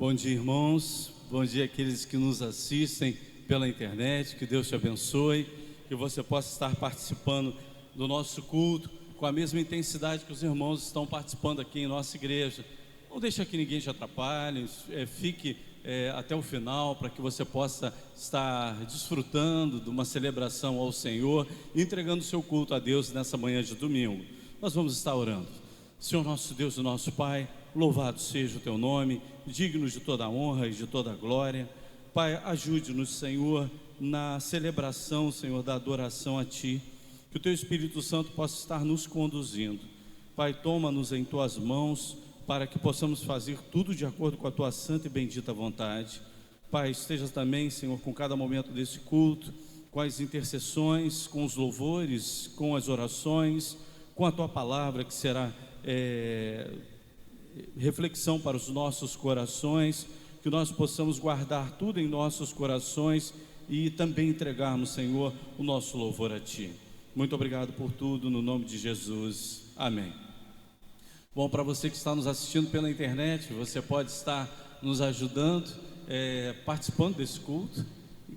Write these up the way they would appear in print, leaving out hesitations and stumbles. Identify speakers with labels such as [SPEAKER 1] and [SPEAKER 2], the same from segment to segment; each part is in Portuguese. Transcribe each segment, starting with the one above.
[SPEAKER 1] Bom dia, irmãos. Bom dia àqueles que nos assistem pela internet. Que Deus te abençoe, que você possa estar participando do nosso culto com a mesma intensidade que os irmãos estão participando aqui em nossa igreja. Não deixe que ninguém te atrapalhe, fique até o final, para que você possa estar desfrutando de uma celebração ao Senhor, entregando o seu culto a Deus nessa manhã de domingo. Nós vamos estar orando. Senhor nosso Deus e nosso Pai, louvado seja o teu nome, digno de toda a honra e de toda a glória. Pai, ajude-nos, Senhor, na celebração, Senhor, da adoração a Ti, que o Teu Espírito Santo possa estar nos conduzindo. Pai, toma-nos em Tuas mãos, para que possamos fazer tudo de acordo com a Tua santa e bendita vontade. Pai, esteja também, Senhor, com cada momento desse culto, com as intercessões, com os louvores, com as orações, com a Tua palavra, que será reflexão para os nossos corações, que nós possamos guardar tudo em nossos corações e também entregarmos, Senhor, o nosso louvor a Ti. Muito obrigado por tudo, no nome de Jesus, amém. Bom, para você que está nos assistindo pela internet, você pode estar nos ajudando, participando desse culto,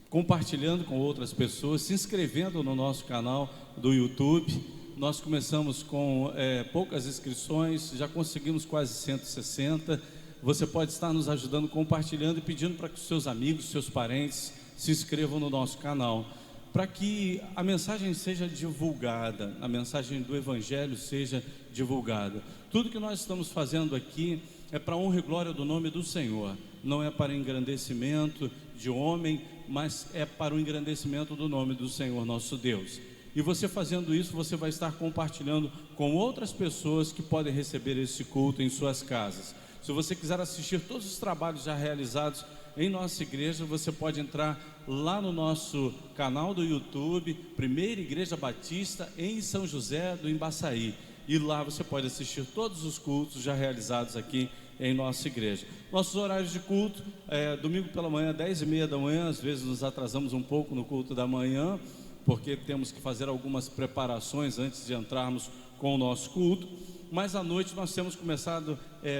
[SPEAKER 1] compartilhando com outras pessoas, se inscrevendo no nosso canal do YouTube. Nós começamos com poucas inscrições, já conseguimos quase 160. Você pode estar nos ajudando, compartilhando e pedindo para que os seus amigos, seus parentes se inscrevam no nosso canal, para que a mensagem seja divulgada, a mensagem do Evangelho seja divulgada. Tudo que nós estamos fazendo aqui é para a honra e glória do nome do Senhor, não é para engrandecimento de homem, mas é para o engrandecimento do nome do Senhor nosso Deus. E você fazendo isso, você vai estar compartilhando com outras pessoas que podem receber esse culto em suas casas. Se você quiser assistir todos os trabalhos já realizados em nossa igreja, você pode entrar lá no nosso canal do YouTube, Primeira Igreja Batista em São José do Embaçaí. E lá você pode assistir todos os cultos já realizados aqui em nossa igreja. Nossos horários de culto, domingo pela manhã, 10h30 da manhã, às vezes nos atrasamos um pouco no culto da manhã, porque temos que fazer algumas preparações antes de entrarmos com o nosso culto, mas à noite nós temos começado,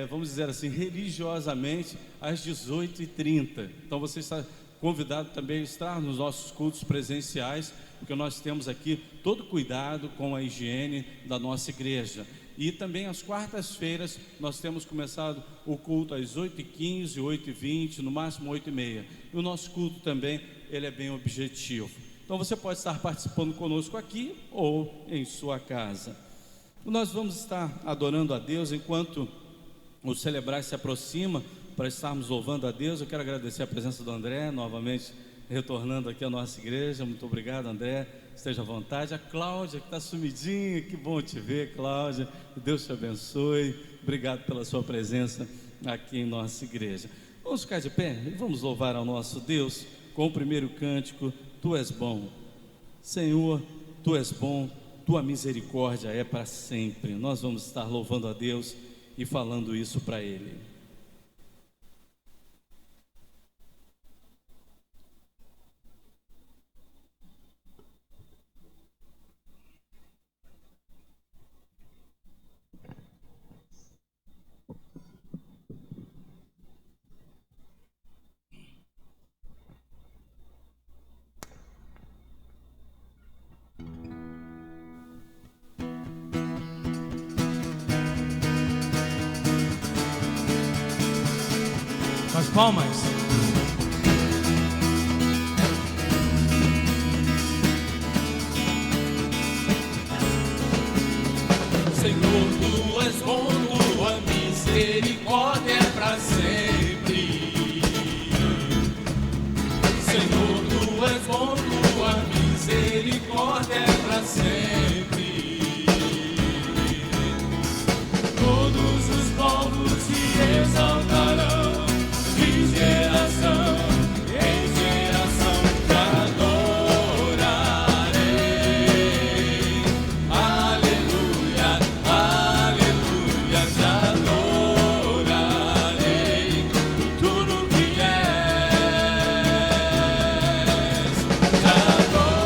[SPEAKER 1] vamos dizer assim, religiosamente, às 18h30, então você está convidado também a estar nos nossos cultos presenciais, porque nós temos aqui todo cuidado com a higiene da nossa igreja. E também às quartas-feiras nós temos começado o culto às 8h15, 8h20, no máximo 8h30, e o nosso culto também, ele é bem objetivo. Então você pode estar participando conosco aqui ou em sua casa. Nós vamos estar adorando a Deus enquanto o celebrar se aproxima, para estarmos louvando a Deus. Eu quero agradecer a presença do André, novamente retornando aqui à nossa igreja. Muito obrigado, André, esteja à vontade. A Cláudia, que está sumidinha, que bom te ver, Cláudia, Deus te abençoe. Obrigado pela sua presença aqui em nossa igreja. Vamos ficar de pé e vamos louvar ao nosso Deus com o primeiro cântico. Tu és bom, Senhor, Tu és bom, Tua misericórdia é para sempre. Nós vamos estar louvando a Deus e falando isso para Ele.
[SPEAKER 2] As palmas.
[SPEAKER 3] Senhor, Tu és bom, Tua misericórdia é para sempre. Senhor, Tu és bom, Tua misericórdia é para sempre. Todos os povos te exaltarão. Geração em geração te adorarei. Aleluia, aleluia, te adorarei. Tudo que és, te adorarei.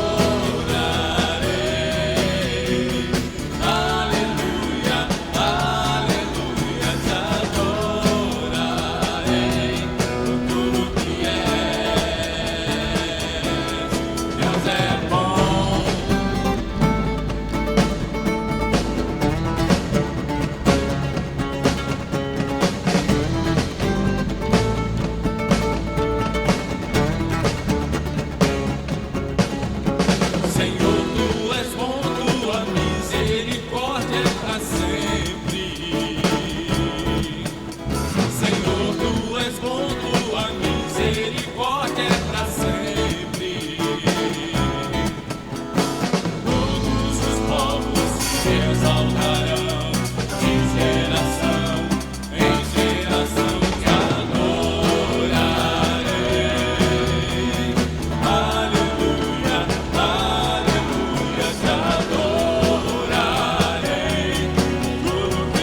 [SPEAKER 3] exaltarão, de geração em geração te adorarei. Aleluia, aleluia, te adorarei, tudo que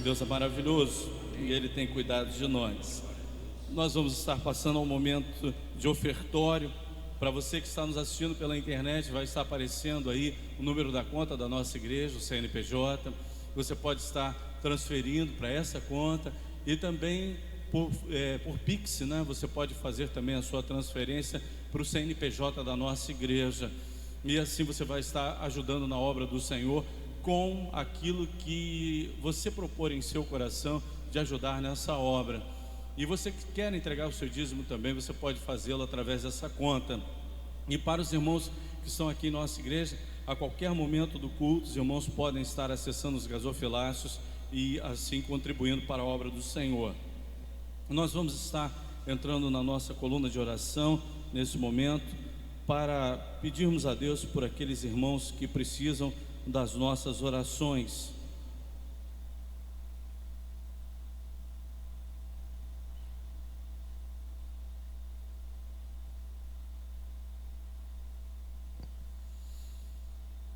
[SPEAKER 1] Deus é maravilhoso e Ele tem cuidado de nós. Nós vamos estar passando um momento de ofertório. Para você que está nos assistindo pela internet, vai estar aparecendo aí o número da conta da nossa igreja, o CNPJ. Você pode estar transferindo para essa conta e também por Pix, né? Você pode fazer também a sua transferência para o CNPJ da nossa igreja. E assim você vai estar ajudando na obra do Senhor com aquilo que você propor em seu coração de ajudar nessa obra. E você que quer entregar o seu dízimo também, você pode fazê-lo através dessa conta. E para os irmãos que estão aqui em nossa igreja, a qualquer momento do culto, os irmãos podem estar acessando os gasofilácios e assim contribuindo para a obra do Senhor. Nós vamos estar entrando na nossa coluna de oração nesse momento para pedirmos a Deus por aqueles irmãos que precisam das nossas orações.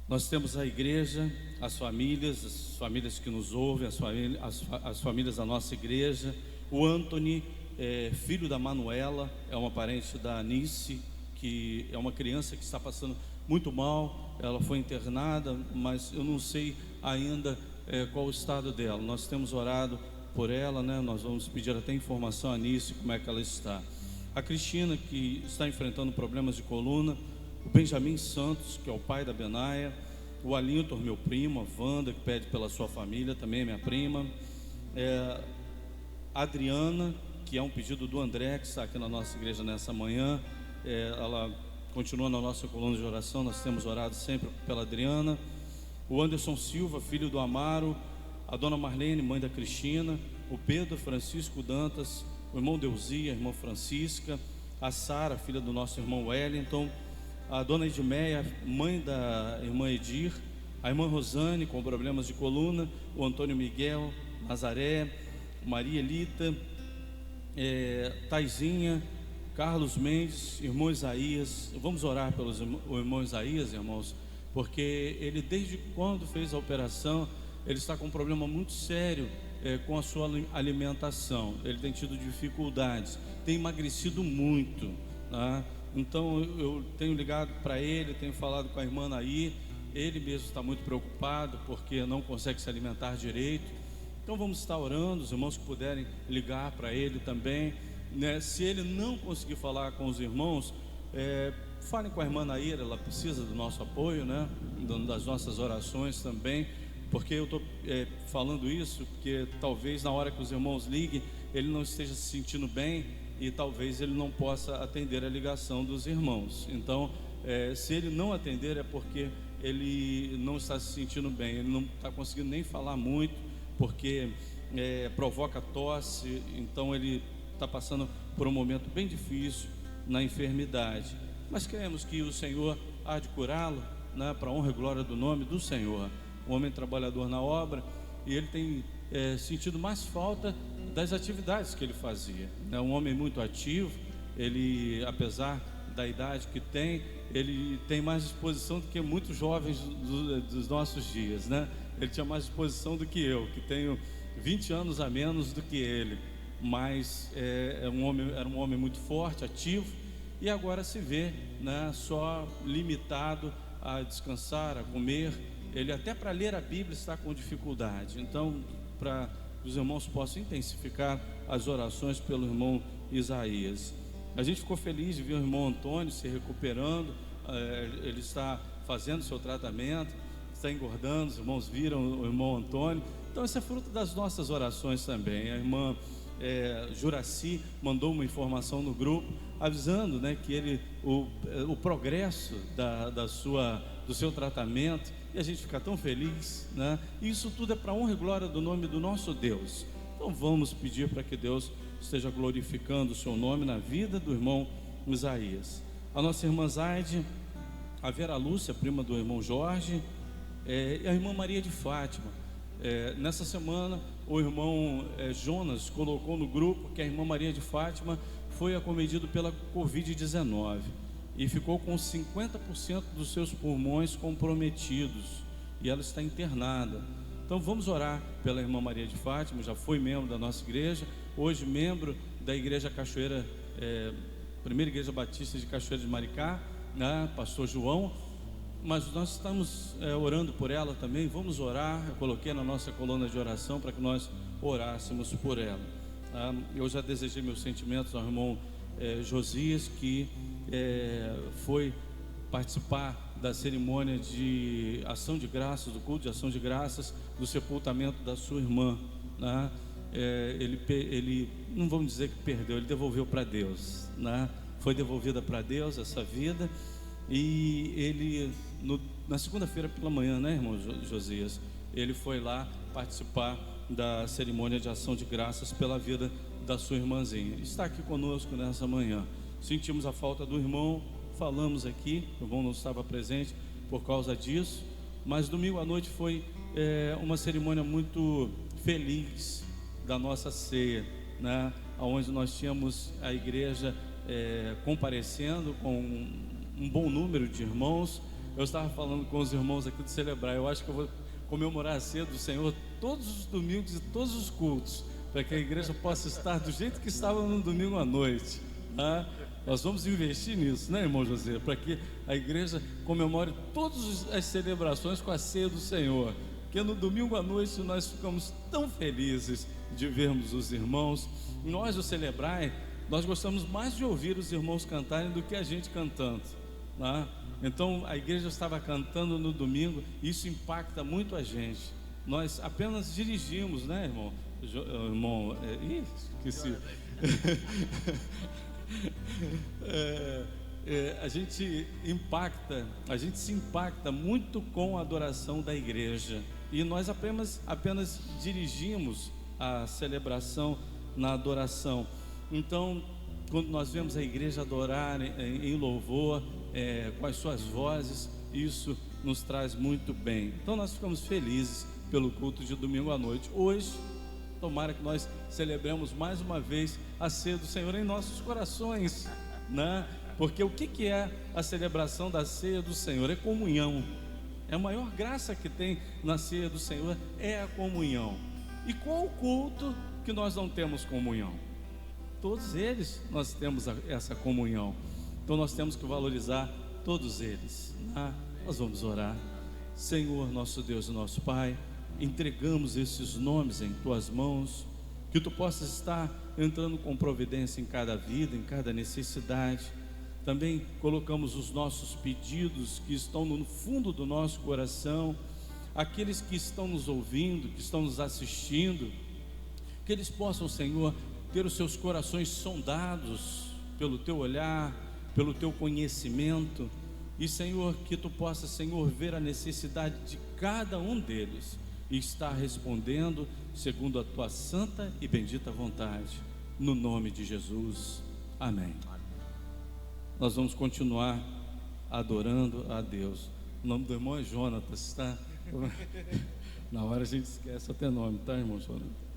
[SPEAKER 1] Nós temos a igreja, as famílias que nos ouvem, as famílias da nossa igreja. O Anthony, filho da Manuela, é uma parente da Anice, que é uma criança que está passando muito mal. Ela foi internada, mas eu não sei ainda qual o estado dela. Nós temos orado por ela, né? Nós vamos pedir até informação a Anice, como é que ela está. A Cristina, que está enfrentando problemas de coluna. O Benjamin Santos, que é o pai da Benaia. O Alinton, meu primo. A Wanda, que pede pela sua família, também é minha prima. A Adriana, que é um pedido do André, que está aqui na nossa igreja nessa manhã. Ela continua na nossa coluna de oração. Nós temos orado sempre pela Adriana. O Anderson Silva, filho do Amaro. A dona Marlene, mãe da Cristina. O Pedro Francisco Dantas, o irmão Deusia, a irmã Francisca. A Sara, filha do nosso irmão Wellington. A dona Edmeia, mãe da irmã Edir. A irmã Rosane com problemas de coluna, o Antônio Miguel, Nazaré, Maria Elita, Taizinha, Carlos Mendes, irmão Isaías. Vamos orar pelo irmão Isaías, irmãos, porque ele, desde quando fez a operação, ele está com um problema muito sério com a sua alimentação. Ele tem tido dificuldades, tem emagrecido muito, tá? Então eu tenho ligado para ele, tenho falado com a irmã Naí. Ele mesmo está muito preocupado porque não consegue se alimentar direito. Então vamos estar orando, os irmãos que puderem ligar para ele também, né? Se ele não conseguir falar com os irmãos, falem com a irmã Naira, ela precisa do nosso apoio, né? Das nossas orações também. Porque eu estou falando isso porque talvez na hora que os irmãos liguem, ele não esteja se sentindo bem e talvez ele não possa atender a ligação dos irmãos. Então, se ele não atender é porque ele não está se sentindo bem, ele não está conseguindo nem falar muito, porque provoca tosse. Então ele está passando por um momento bem difícil na enfermidade, mas queremos que o Senhor há de curá-lo, né, para a honra e glória do nome do Senhor. Um homem trabalhador na obra, e ele tem sentido mais falta das atividades que ele fazia. É um homem muito ativo. Ele, apesar da idade que tem, ele tem mais disposição do que muitos jovens dos nossos dias, né? Ele tinha mais disposição do que eu, que tenho 20 anos a menos do que ele, mas era um homem muito forte, ativo, e agora se vê, né, só limitado a descansar, a comer. Ele até para ler a Bíblia está com dificuldade. Então, para que os irmãos possam intensificar as orações pelo irmão Isaías. A gente ficou feliz de ver o irmão Antônio se recuperando. Ele está fazendo seu tratamento, está engordando. Os irmãos viram o irmão Antônio. Então isso é fruto das nossas orações também. A irmã Juraci mandou uma informação no grupo avisando, né, que o progresso do seu tratamento, e a gente fica tão feliz, né? Isso tudo é para a honra e glória do nome do nosso Deus. Então vamos pedir para que Deus esteja glorificando o seu nome na vida do irmão Isaías. A nossa irmã Zaide, a Vera Lúcia, prima do irmão Jorge, e a irmã Maria de Fátima. Nessa semana o irmão Jonas colocou no grupo que a irmã Maria de Fátima foi acometido pela Covid-19 e ficou com 50% dos seus pulmões comprometidos, e ela está internada. Então vamos orar pela irmã Maria de Fátima. Já foi membro da nossa igreja, hoje membro da igreja Cachoeira, primeira igreja batista de Cachoeira de Maricá, né, pastor João. Mas nós estamos orando por ela também. Vamos orar. Eu coloquei na nossa coluna de oração para que nós orássemos por ela. Eu já desejei meus sentimentos ao irmão Josias, que foi participar da cerimônia de ação de graças, do culto de ação de graças, do sepultamento da sua irmã, né? Ele não vamos dizer que perdeu, ele devolveu para Deus, né? Foi devolvida para Deus essa vida. E ele, na segunda-feira pela manhã, né, irmão Josias, ele foi lá participar da cerimônia de ação de graças pela vida da sua irmãzinha. Está aqui conosco nessa manhã. Sentimos a falta do irmão, falamos aqui, o irmão não estava presente por causa disso, mas domingo à noite foi uma cerimônia muito feliz da nossa ceia, né, onde nós tínhamos a igreja comparecendo com um bom número de irmãos. Eu estava falando com os irmãos aqui de Celebrar, eu acho que eu vou comemorar a ceia do Senhor todos os domingos e todos os cultos, para que a igreja possa estar do jeito que estava no domingo à noite, né? Nós vamos investir nisso, né, irmão José? Para que a igreja comemore todas as celebrações com a ceia do Senhor, porque no domingo à noite nós ficamos tão felizes de vermos os irmãos. Nós do Celebrar, nós gostamos mais de ouvir os irmãos cantarem do que a gente cantando, né? Então a igreja estava cantando no domingo, e isso impacta muito a gente. Nós apenas dirigimos, né, irmão? Esqueci. A gente se impacta muito com a adoração da igreja, e nós apenas dirigimos a celebração na adoração. Então, quando nós vemos a igreja adorar em louvor, com as suas vozes, isso nos traz muito bem. Então nós ficamos felizes pelo culto de domingo à noite. Hoje, tomara que nós celebremos mais uma vez a ceia do Senhor em nossos corações, né? Porque o que é a celebração da ceia do Senhor? É comunhão. É a maior graça que tem na ceia do Senhor, é a comunhão. E qual o culto que nós não temos comunhão? Todos eles nós temos essa comunhão. Então nós temos que valorizar todos eles, né? Nós vamos orar. Senhor, nosso Deus e nosso Pai, entregamos esses nomes em Tuas mãos, que Tu possas estar entrando com providência em cada vida, em cada necessidade. Também colocamos os nossos pedidos que estão no fundo do nosso coração, aqueles que estão nos ouvindo, que estão nos assistindo, que eles possam, Senhor, ter os seus corações sondados pelo Teu olhar, pelo Teu conhecimento, e, Senhor, que Tu possas, Senhor, ver a necessidade de cada um deles e estar respondendo segundo a Tua santa e bendita vontade, no nome de Jesus, amém. Nós vamos continuar adorando a Deus. O nome do irmão é Jonatas, tá? Na hora a gente esquece até nome, tá, irmão Jonatas?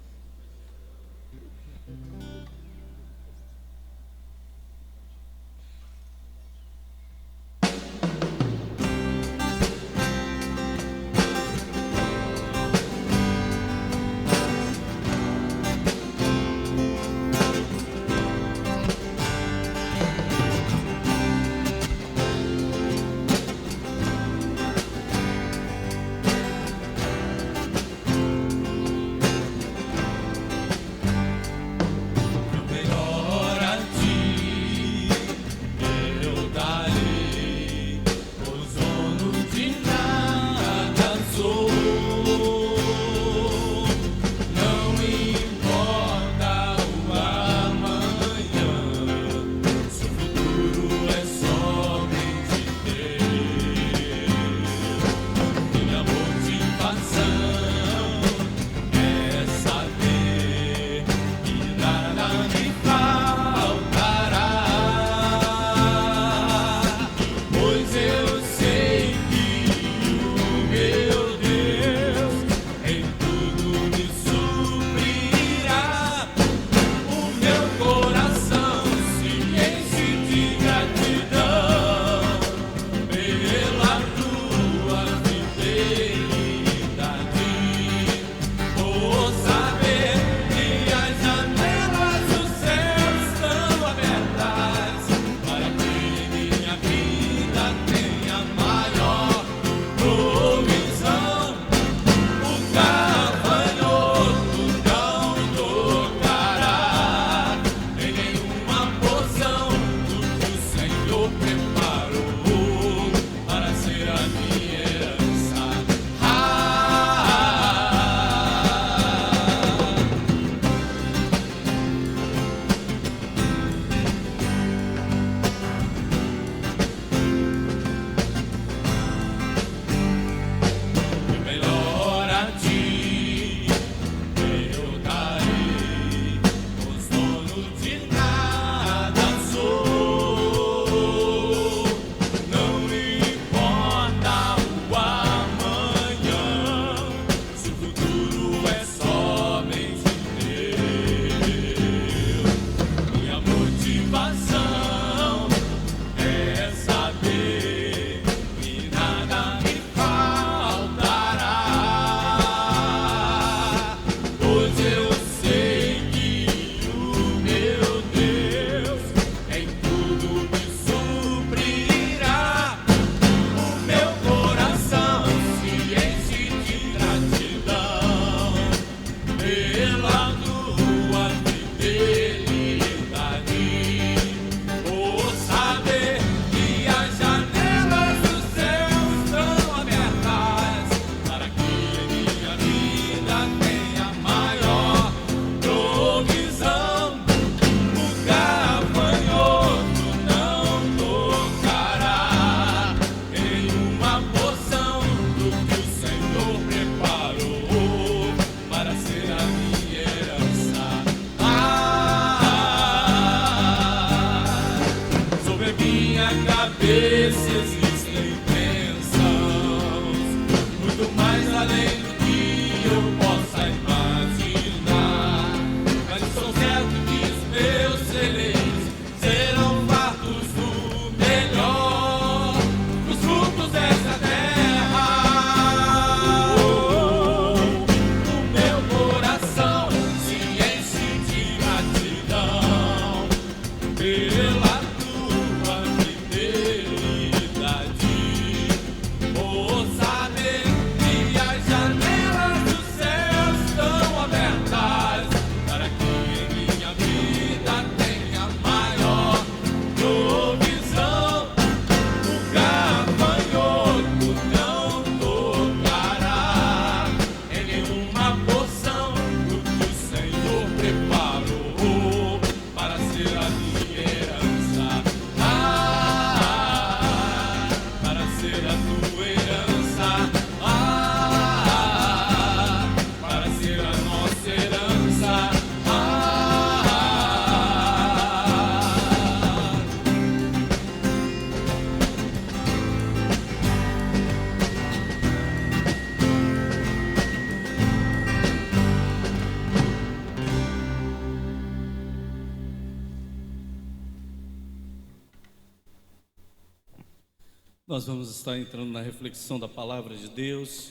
[SPEAKER 1] Nós vamos estar entrando na reflexão da palavra de Deus,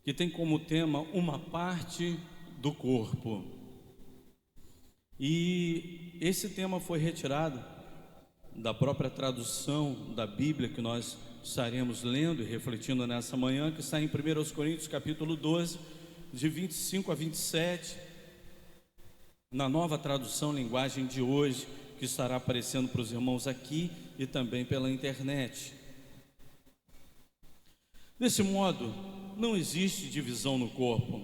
[SPEAKER 1] que tem como tema uma parte do corpo. E esse tema foi retirado da própria tradução da Bíblia que nós estaremos lendo e refletindo nessa manhã, que está em 1 Coríntios capítulo 12, de 25 a 27, na nova tradução linguagem de hoje, que estará aparecendo para os irmãos aqui e também pela internet. Desse modo, não existe divisão no corpo,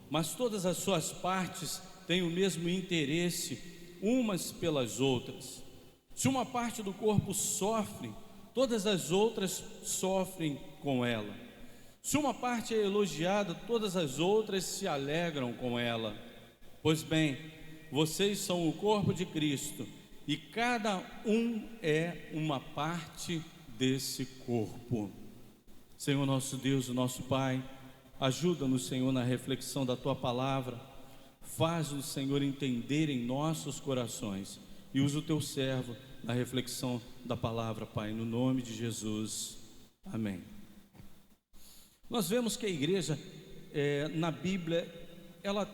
[SPEAKER 1] mas todas as suas partes têm o mesmo interesse umas pelas outras. Se uma parte do corpo sofre, todas as outras sofrem com ela. Se uma parte é elogiada, todas as outras se alegram com ela. Pois bem, vocês são o corpo de Cristo, e cada um é uma parte desse corpo. Senhor nosso Deus e nosso Pai, ajuda-nos, Senhor, na reflexão da Tua palavra. Faz-nos, Senhor, entender em nossos corações, e usa o Teu servo na reflexão da palavra, Pai, no nome de Jesus, amém. Nós vemos que a igreja, na Bíblia, ela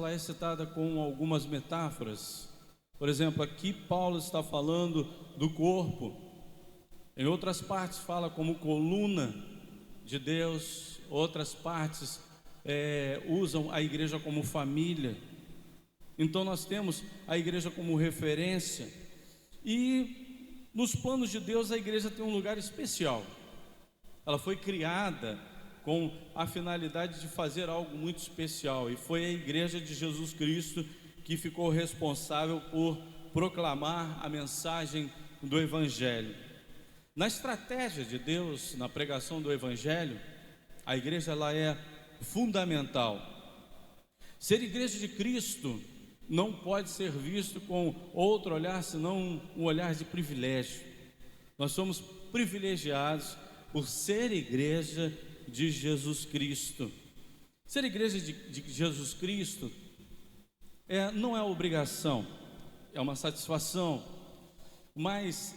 [SPEAKER 1] é citada com algumas metáforas. Por exemplo, aqui Paulo está falando do corpo, em outras partes fala como coluna de Deus, outras partes usam a igreja como família. Então nós temos a igreja como referência, e nos planos de Deus a igreja tem um lugar especial. Ela foi criada com a finalidade de fazer algo muito especial, e foi a igreja de Jesus Cristo que ficou responsável por proclamar a mensagem do Evangelho. Na estratégia de Deus, na pregação do Evangelho, a igreja ela é fundamental. Ser igreja de Cristo não pode ser visto com outro olhar, senão um olhar de privilégio. Nós somos privilegiados por ser igreja de Jesus Cristo. Ser igreja de Jesus Cristo não é obrigação, é uma satisfação. Mas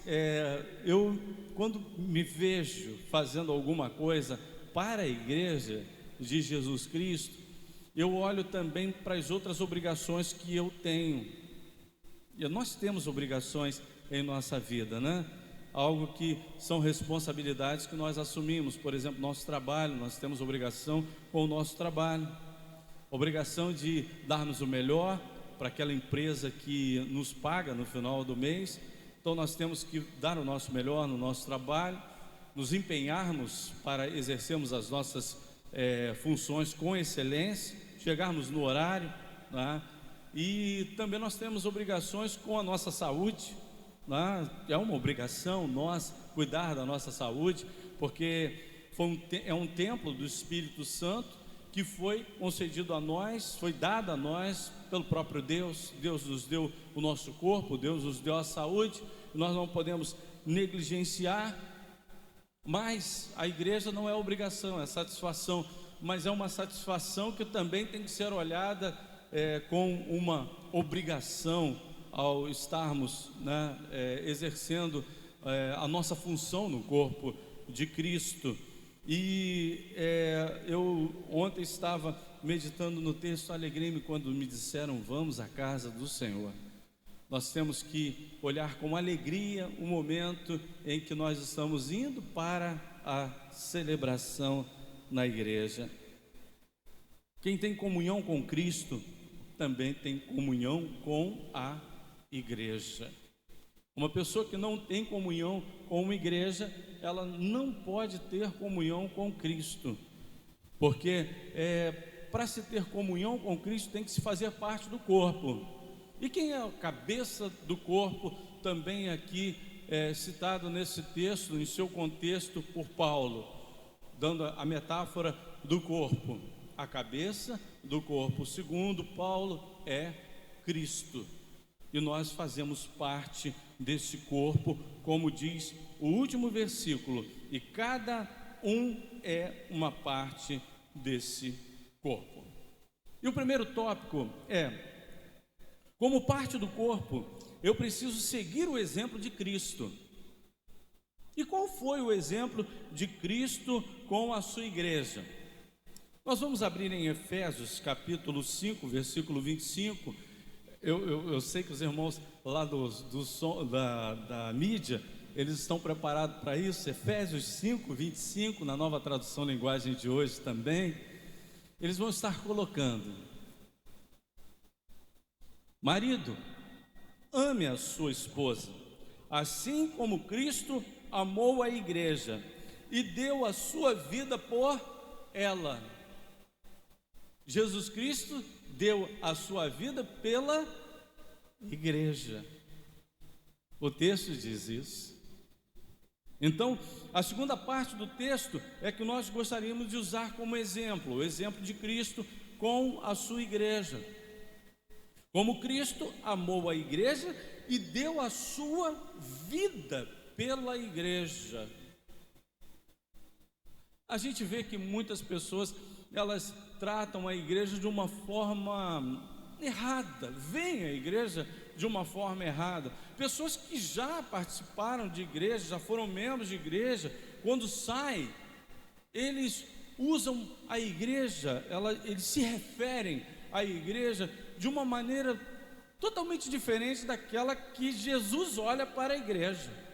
[SPEAKER 1] eu, quando me vejo fazendo alguma coisa para a igreja de Jesus Cristo, eu olho também para as outras obrigações que eu tenho. E nós temos obrigações em nossa vida, né? Algo que são responsabilidades que nós assumimos. Por exemplo, nosso trabalho, nós temos obrigação com o nosso trabalho, obrigação de darmos o melhor para aquela empresa que nos paga no final do mês. Então nós temos que dar o nosso melhor no nosso trabalho, nos empenharmos para exercermos as nossas funções com excelência, chegarmos no horário, né? E também nós temos obrigações com a nossa saúde, né? É uma obrigação nossa cuidar da nossa saúde, porque é um templo do Espírito Santo que foi concedido a nós, foi dado a nós pelo próprio Deus. Deus nos deu o nosso corpo, Deus nos deu a saúde, nós não podemos negligenciar. Mas a igreja não é obrigação, é satisfação, mas é uma satisfação que também tem que ser olhada com uma obrigação ao estarmos, né, exercendo a nossa função no corpo de Cristo. E eu ontem estava meditando no texto, alegrei-me quando me disseram: vamos à casa do Senhor. Nós temos que olhar com alegria o momento em que nós estamos indo para a celebração na igreja. Quem tem comunhão com Cristo também tem comunhão com a igreja. Uma pessoa que não tem comunhão com uma igreja, ela não pode ter comunhão com Cristo, porque para se ter comunhão com Cristo tem que se fazer parte do corpo. E quem é a cabeça do corpo, também aqui citado nesse texto, em seu contexto, por Paulo, dando a metáfora do corpo. A cabeça do corpo, segundo Paulo, é Cristo. E nós fazemos parte desse corpo, como diz o último versículo, e cada um é uma parte desse corpo. E o primeiro tópico como parte do corpo, eu preciso seguir o exemplo de Cristo. E qual foi o exemplo de Cristo com a sua igreja? Nós vamos abrir em Efésios capítulo 5, versículo 25. Eu sei que os irmãos lá da mídia, eles estão preparados para isso. Efésios 5, 25, na nova tradução linguagem de hoje também, eles vão estar colocando: marido, ame a sua esposa, assim como Cristo amou a igreja e deu a sua vida por ela. Jesus Cristo deu a sua vida pela igreja. O texto diz isso. Então, a segunda parte do texto é que nós gostaríamos de usar como exemplo, o exemplo de Cristo com a sua igreja. Como Cristo amou a igreja e deu a sua vida pela igreja. A gente vê que muitas pessoas, elas tratam a igreja de uma forma errada, veem a igreja de uma forma errada. Pessoas que já participaram de igreja, já foram membros de igreja, quando saem, eles usam a igreja, eles se referem à igreja de uma maneira totalmente diferente daquela que Jesus olha para a igreja.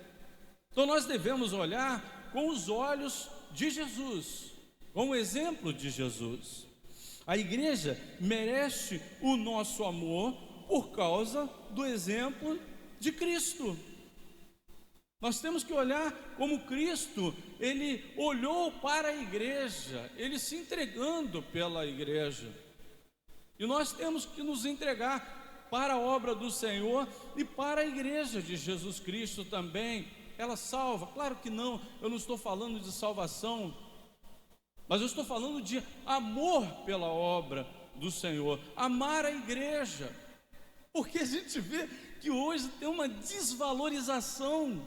[SPEAKER 1] Então nós devemos olhar com os olhos de Jesus, com o exemplo de Jesus. A igreja merece o nosso amor por causa do exemplo de Cristo. Nós temos que olhar como Cristo, Ele olhou para a igreja, Ele se entregando pela igreja. E nós temos que nos entregar para a obra do Senhor e para a igreja de Jesus Cristo também. Ela salva? Claro que não, eu não estou falando de salvação, mas eu estou falando de amor pela obra do Senhor, amar a igreja, porque a gente vê que hoje tem uma desvalorização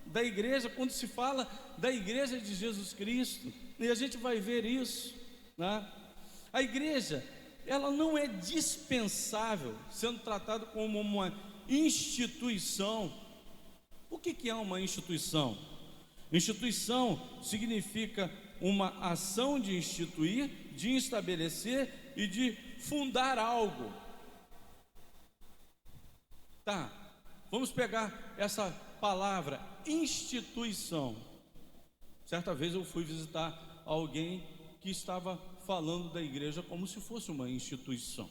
[SPEAKER 1] da igreja, quando se fala da igreja de Jesus Cristo, e a gente vai ver isso, né? A igreja, ela não é dispensável, sendo tratada como uma instituição. O que é uma instituição? Instituição significa uma ação de instituir, de estabelecer e de fundar algo. Tá, vamos pegar essa palavra, instituição. Certa vez eu fui visitar alguém que estava falando da igreja como se fosse uma instituição.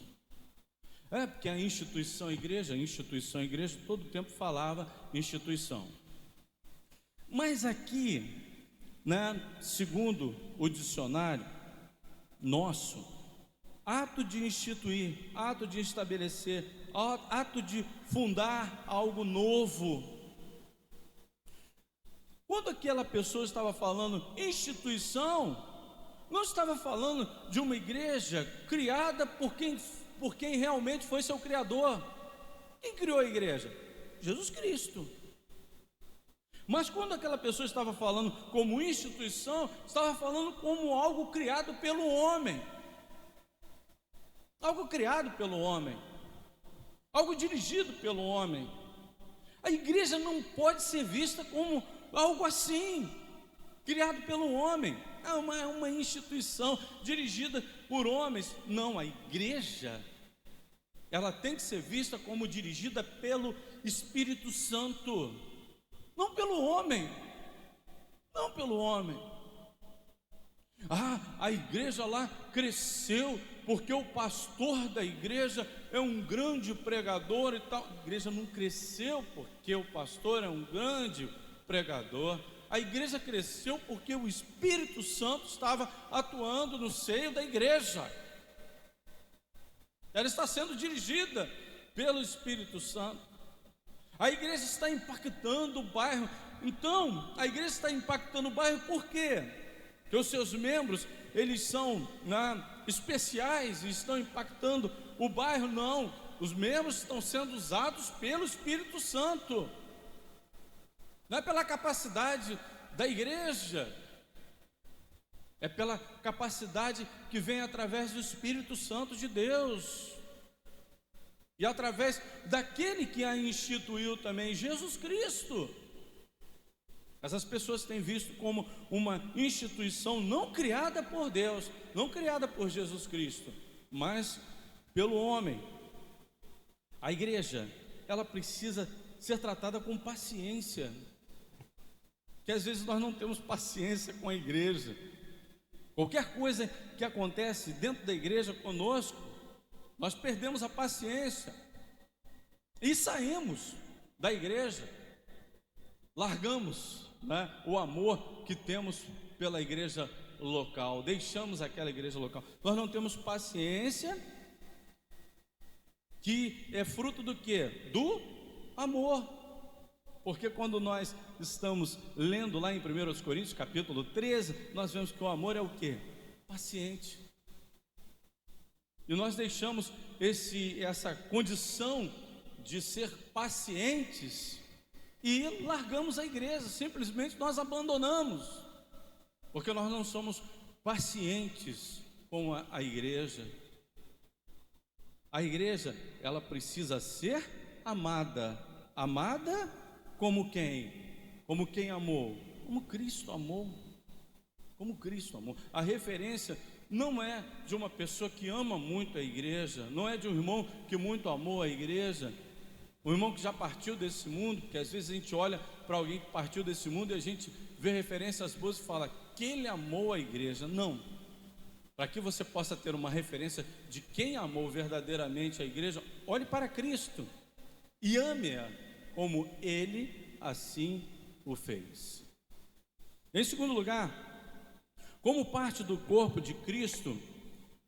[SPEAKER 1] Porque a instituição igreja, todo o tempo falava instituição. Mas aqui, né, segundo o dicionário nosso, ato de instituir, ato de estabelecer, ato de fundar algo novo. Quando aquela pessoa estava falando instituição, não estava falando de uma igreja criada por quem realmente foi seu criador. Quem criou a igreja? Jesus Cristo. Mas quando aquela pessoa estava falando como instituição, estava falando como algo criado pelo homem. Algo criado pelo homem. Algo dirigido pelo homem. A igreja não pode ser vista como algo assim, criado pelo homem. É uma instituição dirigida por homens. Não, a igreja, ela tem que ser vista como dirigida pelo Espírito Santo, não pelo homem, não pelo homem. A igreja lá cresceu porque o pastor da igreja é um grande pregador e tal. A igreja não cresceu porque o pastor é um grande pregador. A igreja cresceu porque o Espírito Santo estava atuando no seio da igreja. Ela está sendo dirigida pelo Espírito Santo. A igreja está impactando o bairro. Então, a igreja está impactando o bairro por quê? Porque os seus membros, eles são especiais e estão impactando o bairro? Não, os membros estão sendo usados pelo Espírito Santo. Não é pela capacidade da igreja, é pela capacidade que vem através do Espírito Santo de Deus, e através daquele que a instituiu também, Jesus Cristo. Essas pessoas têm visto como uma instituição não criada por Deus, não criada por Jesus Cristo, mas pelo homem. A igreja, ela precisa ser tratada com paciência, que às vezes nós não temos paciência com a igreja. Qualquer coisa que acontece dentro da igreja conosco, nós perdemos a paciência e saímos da igreja, largamos, né, o amor que temos pela igreja local, deixamos aquela igreja local. Nós não temos paciência, que é fruto do quê? Do amor. Porque quando nós estamos lendo lá em 1 Coríntios capítulo 13, nós vemos que o amor é o quê? Paciente. E nós deixamos essa condição de ser pacientes e largamos a igreja, simplesmente nós abandonamos, porque nós não somos pacientes com a igreja. A igreja, ela precisa ser amada. Amada como quem? Como quem amou? Como Cristo amou. Como Cristo amou. A referência não é de uma pessoa que ama muito a igreja, não é de um irmão que muito amou a igreja, um irmão que já partiu desse mundo, porque às vezes a gente olha para alguém que partiu desse mundo e a gente vê referências boas e fala que ele amou a igreja. Não. Para que você possa ter uma referência de quem amou verdadeiramente a igreja, olhe para Cristo e ame-a como Ele assim o fez. Em segundo lugar, como parte do corpo de Cristo,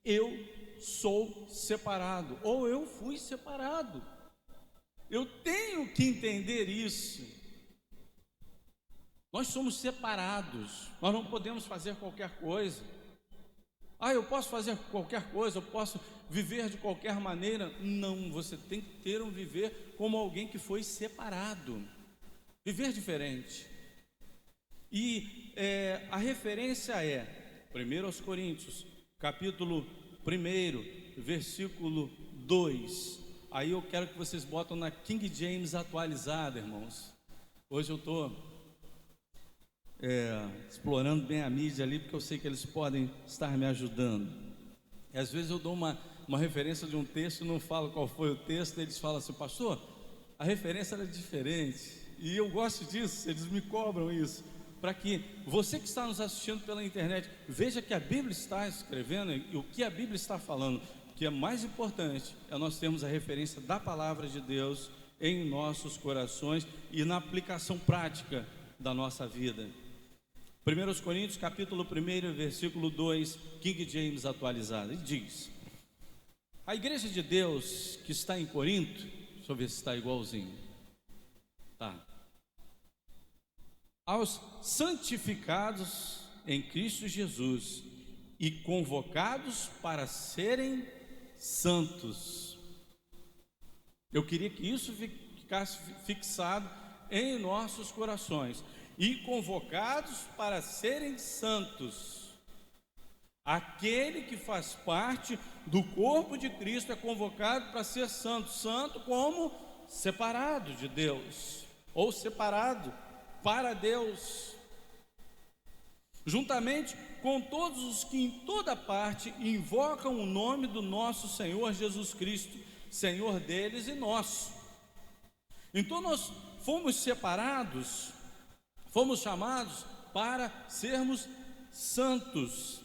[SPEAKER 1] eu sou separado, ou eu fui separado. Eu tenho que entender isso. Nós somos separados, nós não podemos fazer qualquer coisa. Eu posso fazer qualquer coisa, eu posso viver de qualquer maneira. Não, você tem que ter um viver como alguém que foi separado, viver diferente. E a referência é 1 Coríntios, capítulo 1, versículo 2. Aí eu quero que vocês botam na King James atualizada, irmãos. Hoje eu estou explorando bem a mídia ali, porque eu sei que eles podem estar me ajudando. E às vezes eu dou uma referência de um texto e não falo qual foi o texto, e eles falam assim: pastor, a referência era diferente. E eu gosto disso, eles me cobram isso, para que você que está nos assistindo pela internet veja que a Bíblia está escrevendo e o que a Bíblia está falando. O que é mais importante é nós termos a referência da palavra de Deus em nossos corações e na aplicação prática da nossa vida. 1 Coríntios capítulo 1, versículo 2, King James atualizado, ele diz: a igreja de Deus que está em Corinto, deixa eu ver se está igualzinho, tá. Aos santificados em Cristo Jesus e convocados para serem santos. Eu queria que isso ficasse fixado em nossos corações. E convocados para serem santos. Aquele que faz parte do corpo de Cristo é convocado para ser santo. Santo como separado de Deus, ou separado para Deus, juntamente com todos os que em toda parte invocam o nome do nosso Senhor Jesus Cristo, Senhor deles e nosso. Então nós fomos separados, fomos chamados para sermos santos.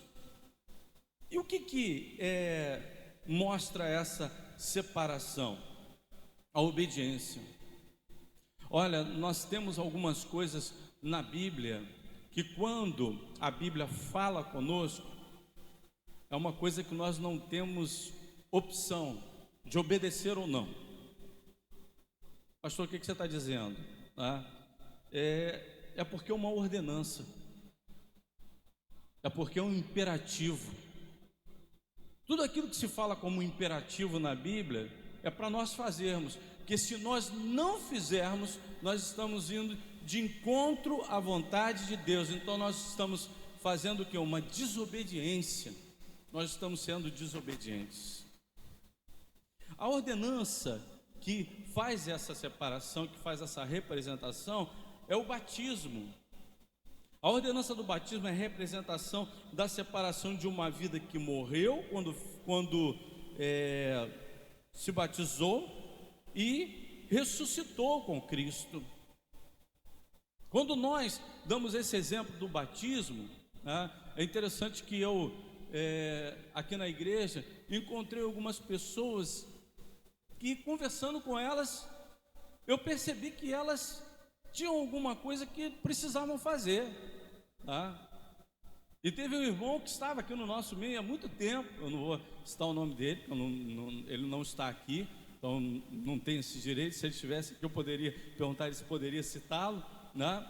[SPEAKER 1] E o que mostra essa separação? A obediência. Olha, nós temos algumas coisas na Bíblia que, quando a Bíblia fala conosco, é uma coisa que nós não temos opção de obedecer ou não. Pastor, o que você está dizendo? É porque é uma ordenança, é porque é um imperativo. Tudo aquilo que se fala como imperativo na Bíblia é para nós fazermos, porque se nós não fizermos, nós estamos indo de encontro à vontade de Deus. Então nós estamos fazendo o quê? Uma desobediência. Nós estamos sendo desobedientes. A ordenança que faz essa separação, que faz essa representação, é o batismo. A ordenança do batismo é representação da separação de uma vida que morreu quando se batizou e ressuscitou com Cristo. Quando nós damos esse exemplo do batismo, né, é interessante que eu, aqui na igreja, encontrei algumas pessoas que, conversando com elas, eu percebi que elas tinham alguma coisa que precisavam fazer, tá? E teve um irmão que estava aqui no nosso meio há muito tempo, eu não vou citar o nome dele, ele não está aqui, então não tem esse direito. Se ele estivesse aqui, eu poderia perguntar ele se poderia citá-lo, né?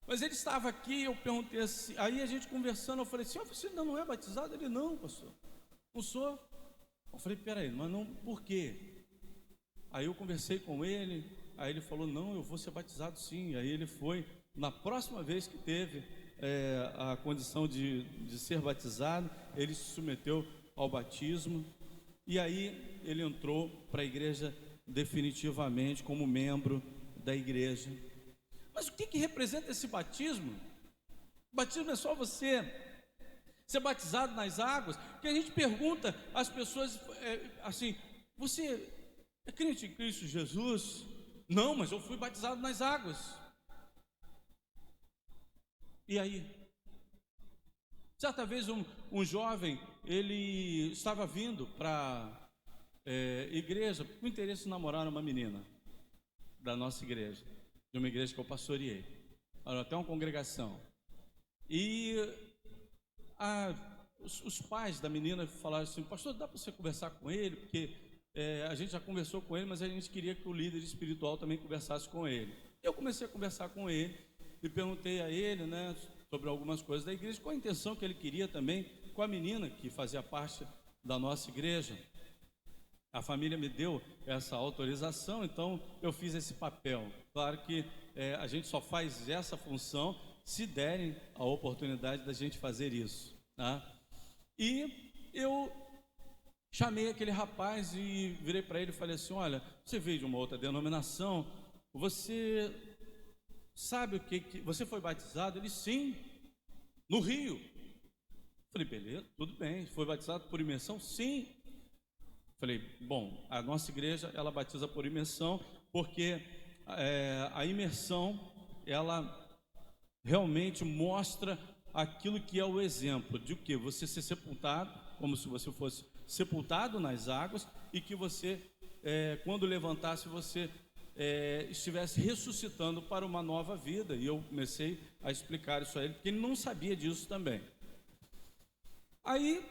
[SPEAKER 1] Mas ele estava aqui, eu perguntei assim, aí a gente conversando, eu falei assim: você ainda não é batizado? Ele: não, pastor, não sou. Eu falei: peraí, mas não, por quê? Aí eu conversei com ele, aí ele falou: não, eu vou ser batizado sim. Aí ele foi, na próxima vez que teve a condição de ser batizado, ele se submeteu ao batismo, e aí ele entrou para a igreja definitivamente como membro da igreja. Mas o que representa esse batismo? O batismo é só você ser batizado nas águas. Porque a gente pergunta às pessoas assim: você é crente em Cristo Jesus? Não, mas eu fui batizado nas águas. E aí? Certa vez um jovem, ele estava vindo para igreja com interesse em namorar uma menina da nossa igreja, de uma igreja que eu pastoreei, até uma congregação. E os pais da menina falaram assim: pastor, dá para você conversar com ele? Porque a gente já conversou com ele, mas a gente queria que o líder espiritual também conversasse com ele. Eu comecei a conversar com ele e perguntei a ele, né, sobre algumas coisas da igreja, qual a intenção que ele queria também com a menina que fazia parte da nossa igreja. A família me deu essa autorização, então eu fiz esse papel. Claro que a gente só faz essa função se derem a oportunidade da gente fazer isso, tá? E eu chamei aquele rapaz e virei para ele e falei assim: olha, você veio de uma outra denominação, você sabe o que você foi batizado? Ele: sim, no Rio. Falei: beleza, tudo bem. Foi batizado por imersão? Sim. Falei: bom, a nossa igreja, ela batiza por imersão, porque a imersão, ela realmente mostra aquilo que é o exemplo de o que? Você ser sepultado, como se você fosse sepultado nas águas, e que você, quando levantasse, você estivesse ressuscitando para uma nova vida. E eu comecei a explicar isso a ele, porque ele não sabia disso também. Aí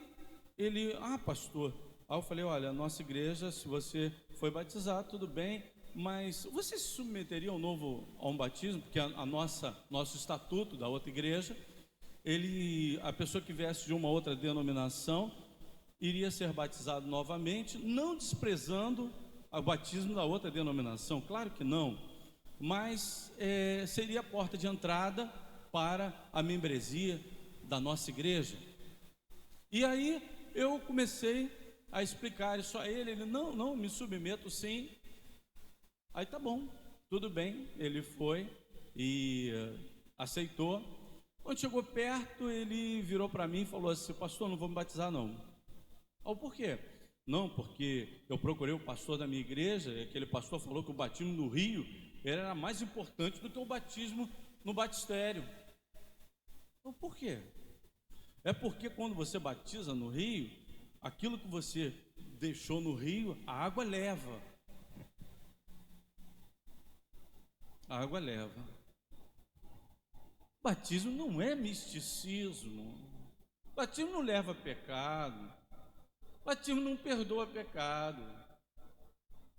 [SPEAKER 1] ele: pastor. Aí eu falei: olha, a nossa igreja, se você foi batizado, tudo bem, mas você se submeteria a um batismo? Porque nosso estatuto da outra igreja, a pessoa que viesse de uma outra denominação iria ser batizado novamente, não desprezando o batismo da outra denominação, claro que não, mas seria a porta de entrada para a membresia da nossa igreja. E aí eu comecei a explicar isso a ele. Ele: não, me submeto sim. Aí tá bom, tudo bem. Ele foi e aceitou. Quando chegou perto, ele virou para mim e falou assim: pastor, não vou me batizar não. Por quê? Não, porque eu procurei o pastor da minha igreja, e aquele pastor falou que o batismo no rio era mais importante do que o batismo no batistério. Por quê? É porque quando você batiza no rio, aquilo que você deixou no rio, a água leva. A água leva. Batismo não é misticismo. Batismo não leva pecado. Batismo não perdoa pecado.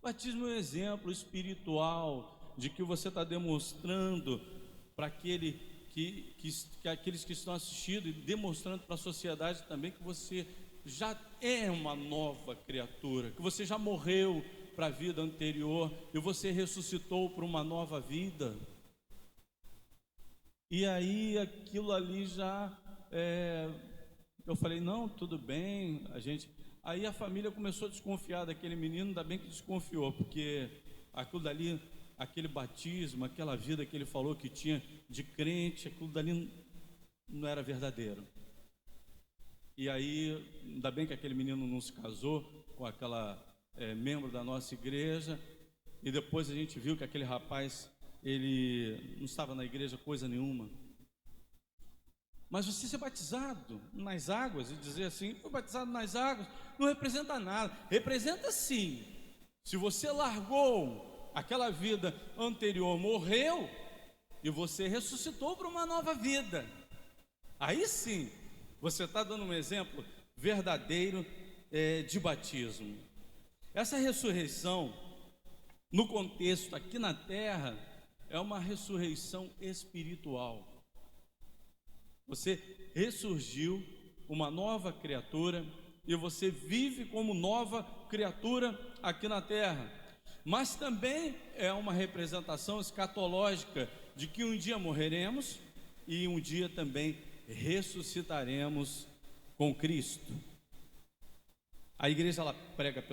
[SPEAKER 1] Batismo é um exemplo espiritual de que você está demonstrando para aqueles que estão assistindo, e demonstrando para a sociedade também que você já é uma nova criatura, que você já morreu para a vida anterior e você ressuscitou para uma nova vida. E aí aquilo ali já eu falei: não, tudo bem, aí a família começou a desconfiar daquele menino. Ainda bem que desconfiou, porque aquilo dali aquele batismo, aquela vida que ele falou que tinha de crente, aquilo dali não era verdadeiro. E aí, ainda bem que aquele menino não se casou com aquela membro da nossa igreja, e depois a gente viu que aquele rapaz, ele não estava na igreja coisa nenhuma. Mas você ser batizado nas águas e dizer assim, fui batizado nas águas, não representa nada. Representa sim. Se você largou aquela vida anterior, morreu, e você ressuscitou para uma nova vida, aí sim, você está dando um exemplo verdadeiro de batismo. Essa ressurreição, no contexto aqui na terra, é uma ressurreição espiritual. Você ressurgiu, uma nova criatura, e você vive como nova criatura aqui na terra. Mas também é uma representação escatológica de que um dia morreremos e um dia também ressuscitaremos com Cristo. A igreja ela prega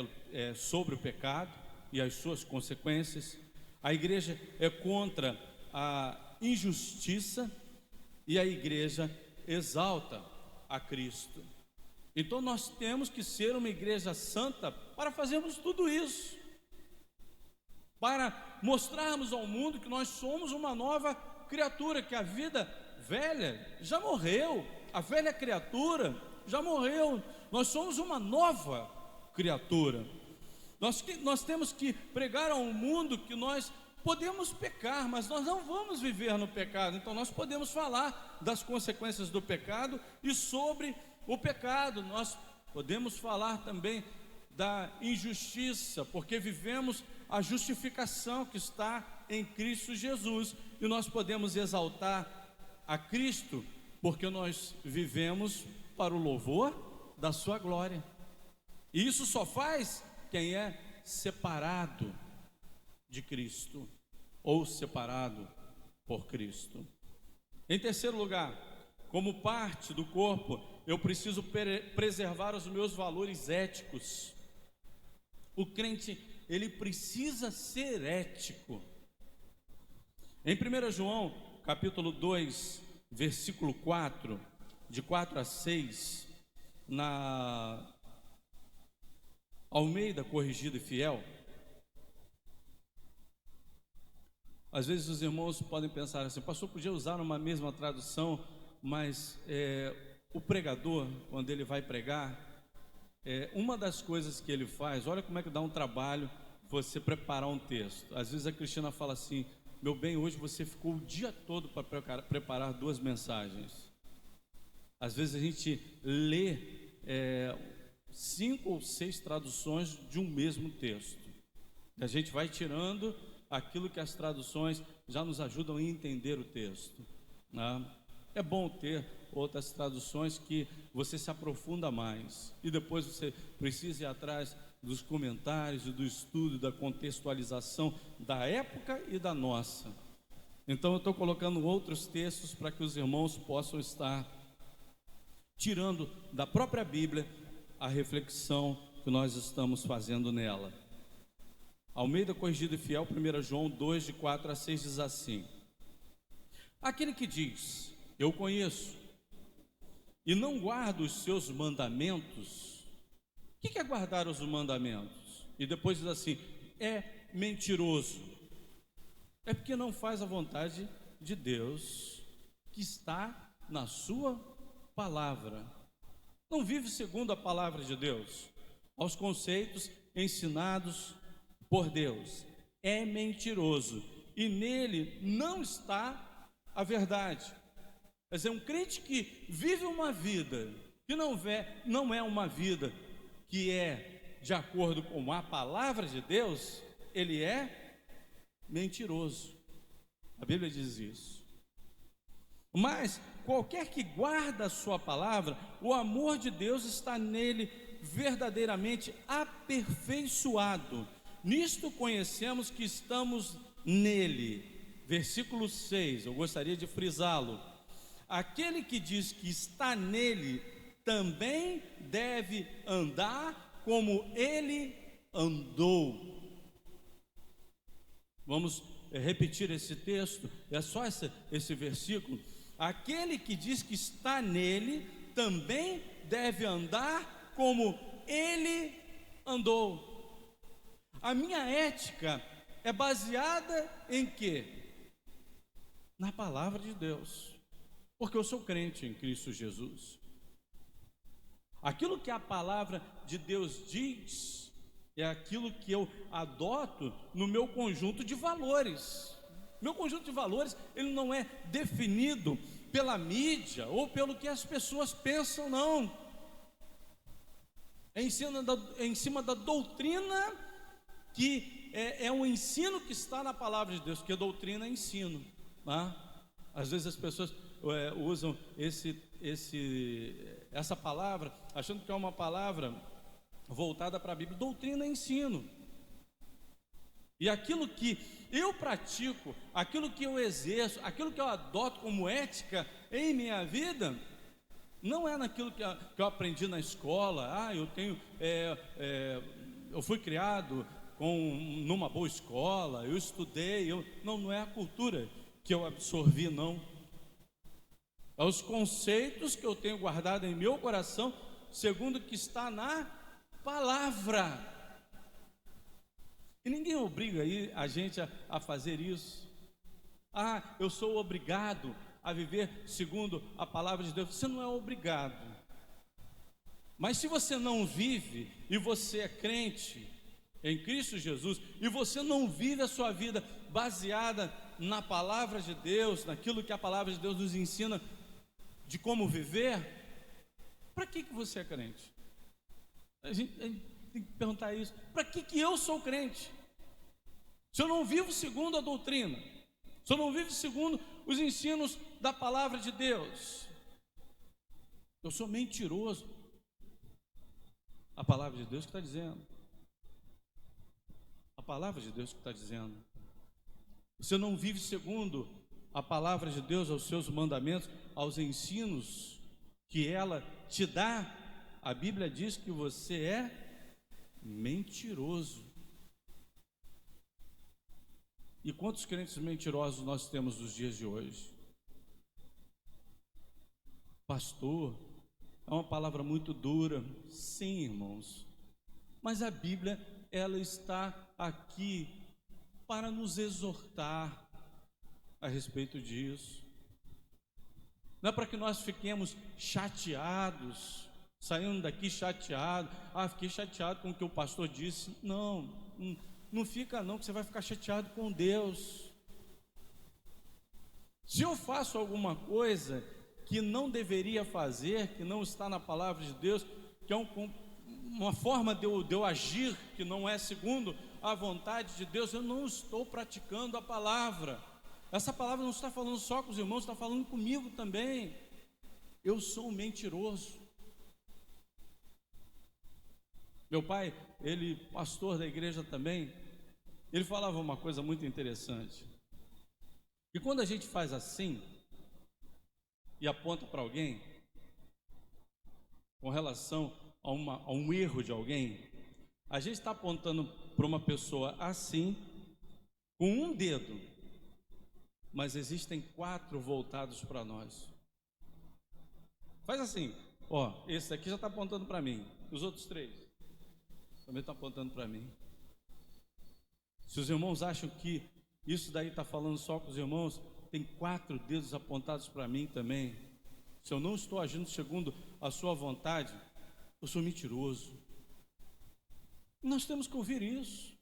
[SPEAKER 1] sobre o pecado e as suas consequências. A igreja é contra a injustiça e a igreja exalta a Cristo. Então nós temos que ser uma igreja santa para fazermos tudo isso, para mostrarmos ao mundo que nós somos uma nova criatura, que a vida velha já morreu, a velha criatura já morreu, nós somos uma nova criatura. Nós temos que pregar ao mundo que nós podemos pecar, mas nós não vamos viver no pecado. Então nós podemos falar das consequências do pecado e sobre o pecado. Nós podemos falar também da injustiça, porque vivemos a justificação que está em Cristo Jesus, e nós podemos exaltar a Cristo, porque nós vivemos para o louvor da sua glória. E isso só faz quem é separado de Cristo, ou separado por Cristo. Em terceiro lugar, como parte do corpo, eu preciso preservar os meus valores éticos. O crente, ele precisa ser ético. Em 1 João, capítulo 2, versículo 4, de 4 a 6, na Almeida Corrigida e Fiel, às vezes os irmãos podem pensar assim, pastor, podia usar uma mesma tradução, mas o pregador, quando ele vai pregar, uma das coisas que ele faz, olha como é que dá um trabalho você preparar um texto. Às vezes a Cristina fala assim, meu bem, hoje você ficou o dia todo para preparar 2 mensagens. Às vezes a gente lê 5 ou 6 traduções de um mesmo texto. A gente vai tirando aquilo que as traduções já nos ajudam a entender o texto, né? É bom ter outras traduções que você se aprofunda mais, e depois você precisa ir atrás dos comentários e do estudo, da contextualização da época e da nossa. Então eu estou colocando outros textos para que os irmãos possam estar tirando da própria Bíblia a reflexão que nós estamos fazendo nela. Almeida Corrigida e Fiel, 1 João 2, de 4 a 6, diz assim: aquele que diz, eu conheço, e não guarda os seus mandamentos. O que é guardar os mandamentos? E depois diz assim, é mentiroso. É porque não faz a vontade de Deus, que está na sua palavra. Não vive segundo a palavra de Deus, aos conceitos ensinados por Deus. É mentiroso, e nele não está a verdade. Quer dizer, um crente que vive uma vida que não é uma vida que é de acordo com a palavra de Deus, ele é mentiroso. A Bíblia diz isso. Mas qualquer que guarda a sua palavra, o amor de Deus está nele verdadeiramente aperfeiçoado. Nisto conhecemos que estamos nele. Versículo 6, eu gostaria de frisá-lo. Aquele que diz que está nele, também deve andar como ele andou. Vamos repetir esse texto, é só esse versículo. Aquele que diz que está nele, também deve andar como ele andou. A minha ética é baseada em quê? Na palavra de Deus, porque eu sou crente em Cristo Jesus. Aquilo que a palavra de Deus diz é aquilo que eu adoto no meu conjunto de valores. Meu conjunto de valores, ele não é definido pela mídia ou pelo que as pessoas pensam, não. É em cima da doutrina, que é um ensino que está na palavra de Deus, porque doutrina é ensino, tá? Às vezes as pessoas usam essa palavra achando que é uma palavra voltada para a Bíblia. Doutrina é ensino. E aquilo que eu pratico, aquilo que eu exerço, aquilo que eu adoto como ética em minha vida, não é naquilo que eu aprendi na escola. Eu fui criado numa boa escola, eu estudei. Não é a cultura que eu absorvi, não. É os conceitos que eu tenho guardado em meu coração, segundo o que está na palavra. E ninguém obriga a gente a fazer isso. Eu sou obrigado a viver segundo a palavra de Deus. Você não é obrigado. Mas se você não vive, e você é crente em Cristo Jesus, e você não vive a sua vida baseada na palavra de Deus, naquilo que a palavra de Deus nos ensina de como viver, para que você é crente? A gente tem que perguntar isso. Para que eu sou crente? Se eu não vivo segundo a doutrina, se eu não vivo segundo os ensinos da palavra de Deus, eu sou mentiroso. A palavra de Deus que está dizendo. A palavra de Deus que está dizendo. Você não vive segundo a palavra de Deus, aos seus mandamentos, aos ensinos que ela te dá. A Bíblia diz que você é mentiroso. E quantos crentes mentirosos nós temos nos dias de hoje? Pastor, é uma palavra muito dura. Sim, irmãos. Mas a Bíblia, ela está aqui para nos exortar a respeito disso. Não é para que nós fiquemos chateados, saindo daqui chateado. Fiquei chateado com o que o pastor disse. Não fica não, que você vai ficar chateado com Deus. Se eu faço alguma coisa que não deveria fazer, que não está na palavra de Deus, que é uma forma de eu agir que não é segundo a vontade de Deus, eu não estou praticando a palavra. Essa palavra não está falando só com os irmãos, está falando comigo também. Eu sou mentiroso. Meu pai, ele pastor da igreja também, ele falava uma coisa muito interessante. E quando a gente faz assim e aponta para alguém com relação a um erro de alguém, a gente está apontando para uma pessoa assim, com um dedo, mas existem 4 voltados para nós. Faz assim, esse aqui já está apontando para mim, os outros 3 também estão apontando para mim. Se os irmãos acham que isso daí está falando só com os irmãos, tem 4 dedos apontados para mim também. Se eu não estou agindo segundo a sua vontade, eu sou mentiroso. Nós temos que ouvir isso.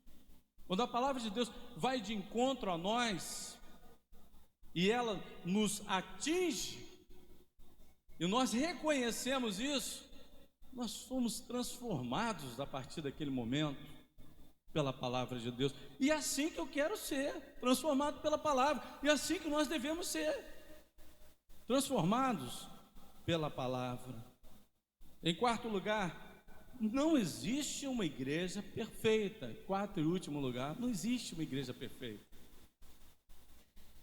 [SPEAKER 1] Quando a palavra de Deus vai de encontro a nós e ela nos atinge, e nós reconhecemos isso, nós fomos transformados a partir daquele momento pela palavra de Deus. E é assim que eu quero ser, transformado pela palavra. E é assim que nós devemos ser, transformados pela palavra. Em quarto lugar, não existe uma igreja perfeita. Quarto e último lugar, não existe uma igreja perfeita.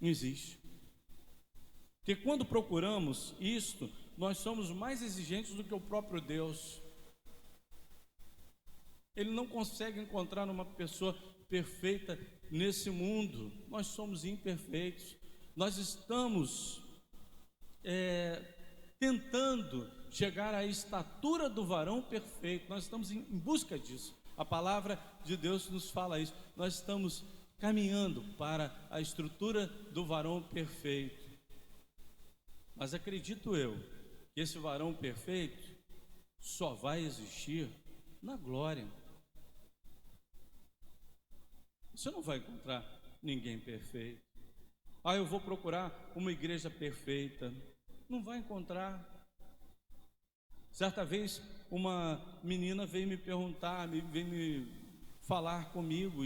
[SPEAKER 1] Não existe. Porque quando procuramos isto, nós somos mais exigentes do que o próprio Deus. Ele não consegue encontrar numa pessoa perfeita nesse mundo. Nós somos imperfeitos. Nós estamos tentando chegar à estatura do varão perfeito. Nós estamos em busca disso. A palavra de Deus nos fala isso. Nós estamos caminhando para a estrutura do varão perfeito. Mas acredito eu que esse varão perfeito só vai existir na glória. Você não vai encontrar ninguém perfeito. Eu vou procurar uma igreja perfeita. Não vai encontrar. Certa vez uma menina veio me perguntar, veio me falar comigo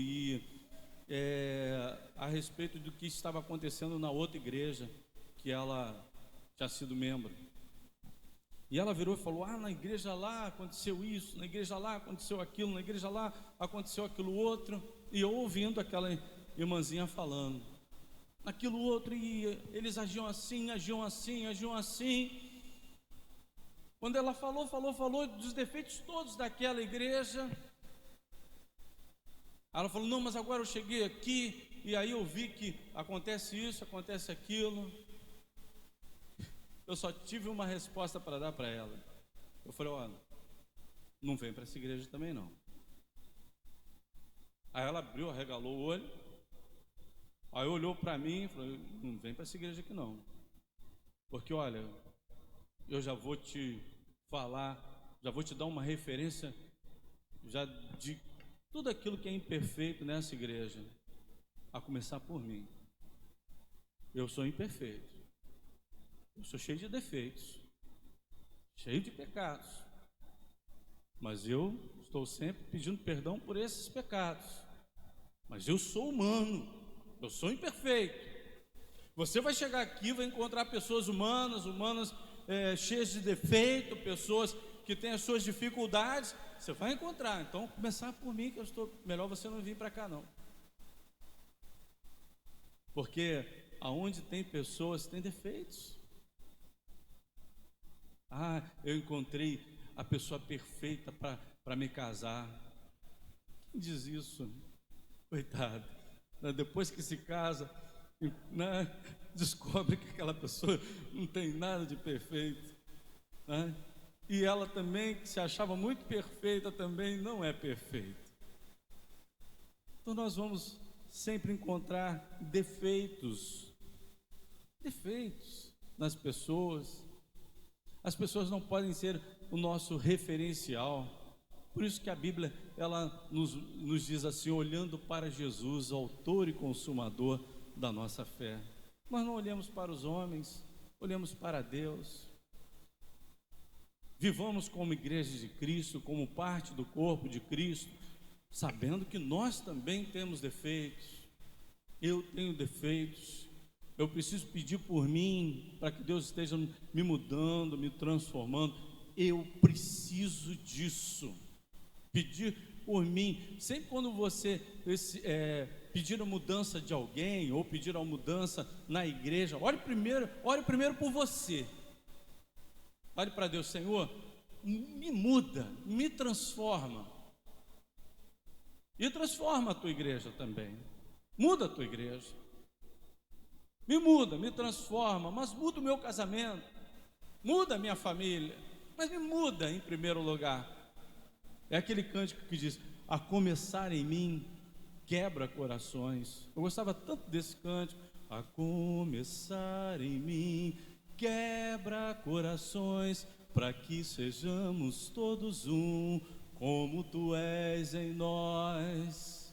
[SPEAKER 1] a respeito do que estava acontecendo na outra igreja que ela tinha sido membro. E ela virou e falou: na igreja lá aconteceu isso, na igreja lá aconteceu aquilo, na igreja lá aconteceu aquilo outro. E eu ouvindo aquela irmãzinha falando aquilo outro, e eles agiam assim, agiam assim, agiam assim. Quando ela falou dos defeitos todos daquela igreja, ela falou: não, mas agora eu cheguei aqui e aí eu vi que acontece isso, acontece aquilo. Eu só tive uma resposta para dar para ela. Eu falei: olha, não vem para essa igreja também não. Aí ela abriu, arregalou o olho, aí olhou para mim e falou: não vem para essa igreja aqui não, porque olha, eu já vou te falar, já vou te dar uma referência já de tudo aquilo que é imperfeito nessa igreja, a começar por mim. Eu sou imperfeito, eu sou cheio de defeitos, cheio de pecados, mas eu estou sempre pedindo perdão por esses pecados. Mas eu sou humano, eu sou imperfeito. Você vai chegar aqui, vai encontrar pessoas humanas cheias de defeito, pessoas que têm as suas dificuldades. Você vai encontrar. Então, começar por mim, que eu estou. Melhor você não vir para cá não. Porque aonde tem pessoas, tem defeitos. Eu encontrei a pessoa perfeita para me casar. Quem diz isso? Coitado. Depois que se casa, descobre que aquela pessoa não tem nada de perfeito. E ela também, que se achava muito perfeita, também não é perfeita. Então nós vamos sempre encontrar defeitos nas pessoas. As pessoas não podem ser o nosso referencial. Por isso que a Bíblia, ela nos diz assim: olhando para Jesus, autor e consumador da nossa fé. Nós não olhamos para os homens, olhamos para Deus. Vivamos como igreja de Cristo, como parte do corpo de Cristo, sabendo que nós também temos defeitos. Eu tenho defeitos. Eu preciso pedir por mim, para que Deus esteja me mudando, me transformando. Eu preciso disso. Pedir por mim. Sempre quando você pedir a mudança de alguém, ou pedir a mudança na igreja, ore primeiro por você. Ore para Deus: Senhor, me muda, me transforma. E transforma a tua igreja também. Muda a tua igreja. Me muda, me transforma, mas muda o meu casamento, muda a minha família, mas me muda em primeiro lugar. É aquele cântico que diz: a começar em mim, quebra corações. Eu gostava tanto desse cântico. A começar em mim, quebra corações, para que sejamos todos um, como tu és em nós.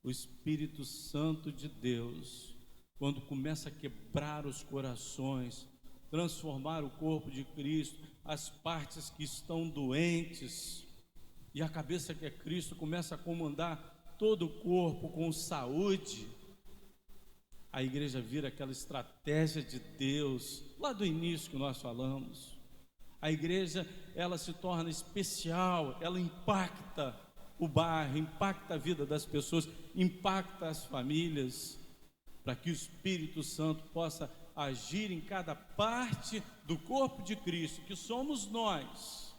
[SPEAKER 1] O Espírito Santo de Deus, quando começa a quebrar os corações, transformar o corpo de Cristo, as partes que estão doentes, e a cabeça que é Cristo começa a comandar todo o corpo com saúde, a igreja vira aquela estratégia de Deus, lá do início que nós falamos. A igreja, ela se torna especial, ela impacta o bairro, impacta a vida das pessoas, impacta as famílias, para que o Espírito Santo possa agir em cada parte do corpo de Cristo, que somos nós.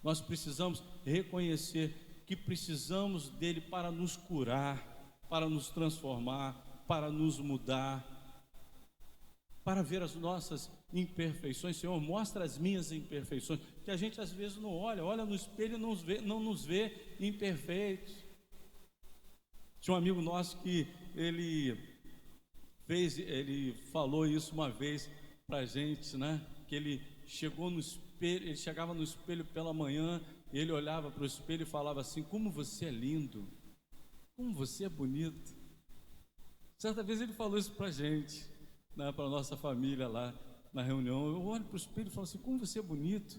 [SPEAKER 1] Nós precisamos reconhecer que precisamos dele para nos curar, para nos transformar, para nos mudar, para ver as nossas imperfeições. Senhor, mostra as minhas imperfeições, que a gente às vezes não olha no espelho e não nos vê imperfeitos. Tinha um amigo nosso que ele falou isso uma vez para a gente, né? Que ele chegou no espelho, ele chegava no espelho pela manhã, e ele olhava para o espelho e falava assim: como você é lindo, como você é bonito. Certa vez ele falou isso para a gente, né, para a nossa família lá na reunião. Eu olho para o espelho e falo assim: como você é bonito,